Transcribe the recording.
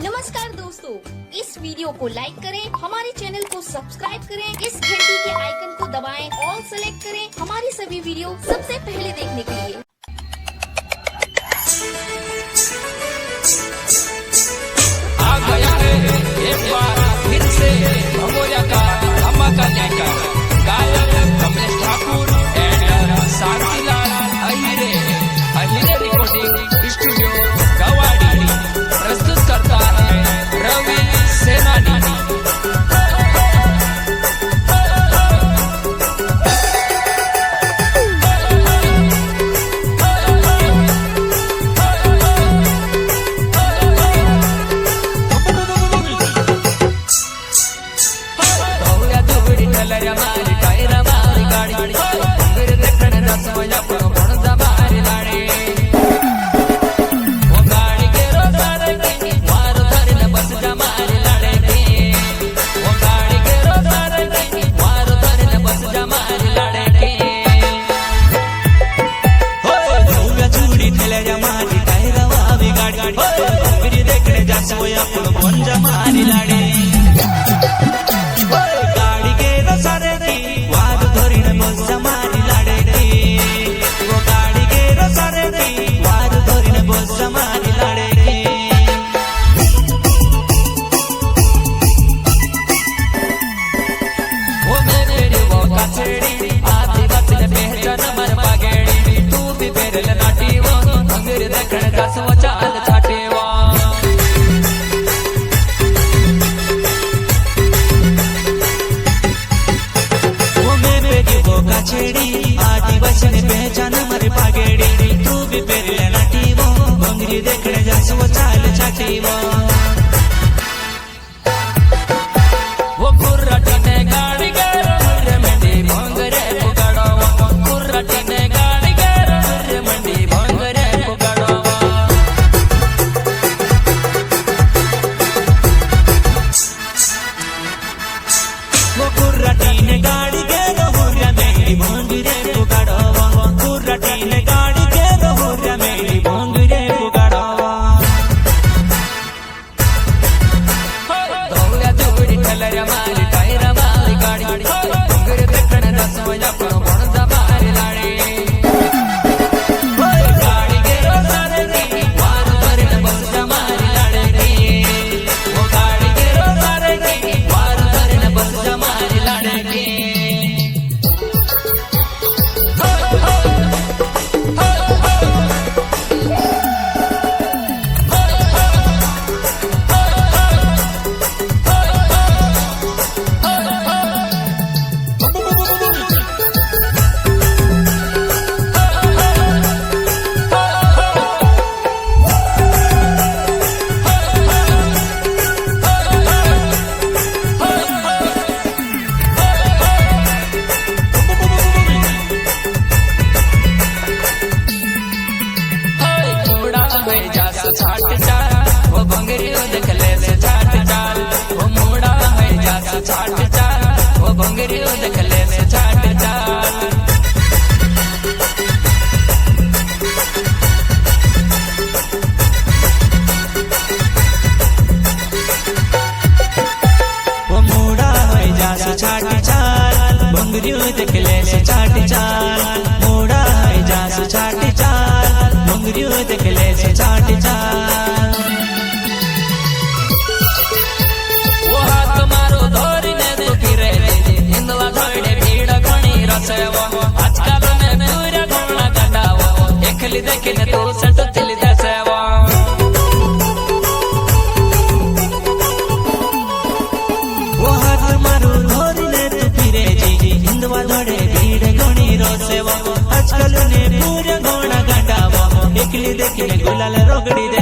नमस्कार दोस्तों, इस वीडियो को लाइक करें, हमारे चैनल को सब्सक्राइब करें, इस घंटी के आइकन को दबाएं, ऑल सेलेक्ट करें हमारी सभी वीडियो सबसे पहले देखने के लिए। आ गया है एक बार फिर से भगोरिया का धमाका लेकर गायक Kamlesh Thakur and Sathilal Ahire recording studio गवाड़ी प्रस्तुत करता है रवि सेनानी। देखने जा सो चाल छाटी वो कुर्राटी ने गाड़ी गर मंडी भंगरे पुगाड़ो कुर्राटी ने गाड़ी गर मंडी भंगरे पुगाड़ो वो कुर्राटी ने गाड़ी गर मंडी भंगरे पुगाड़ो कुर्राटी ने गाड़ी गर मंडी भंगरे छाट चाल वो भंगरियो देख ले से छाट चाल वो मुड़ा है जा छाट चाल वो भंगरियो देख ले से छाट चाल वो मुड़ा है जा छाट चाल भंगरियो देख ले से छाट चाल मुड़ा है जा छाट चाल भंगरियो देख ले से छाट चाल वो हाथ मारो धोरी ने तो फिरे हिंदवा धोड़े भीड़ घणी रसेवा आजकल में पूरा घोड़ा गंडावा एकली देखने तो सट तिल दसेवा वो हाथ मारो धोरी ने तो फिरे हिंदवा धोड़े भीड़ घणी रसेवा आजकल ने पूरा घोड़ा गंडावा एकली देखने गुलाल रोगड़ी दे